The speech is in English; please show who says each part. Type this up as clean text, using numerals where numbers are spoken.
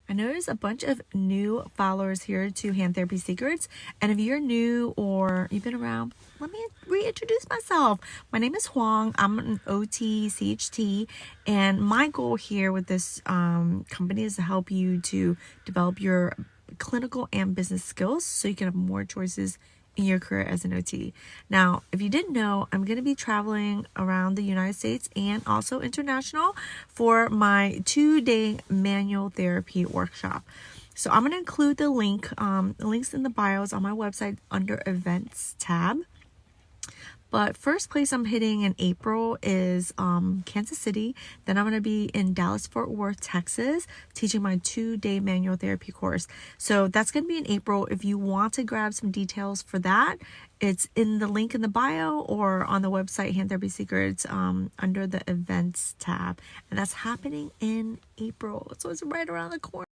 Speaker 1: I noticed a bunch of new followers here to Hand Therapy Secrets. And if you're new or you've been around, let me reintroduce myself. My name is Huang. I'm an OT CHT. And my goal here with this company is to help you to develop your clinical and business skills so you can have more choices in your career as an OT. Now, if you didn't know, I'm going to be traveling around the United States and also international for my 2-day manual therapy workshop. So I'm going to include the links in the bios on my website under events tab. But first place I'm hitting in April is Kansas City. Then I'm going to be in Dallas, Fort Worth, Texas, teaching my 2-day manual therapy course. So that's going to be in April. If you want to grab some details for that, it's in the link in the bio or on the website Hand Therapy Secrets under the events tab. And that's happening in April. So it's right around the corner.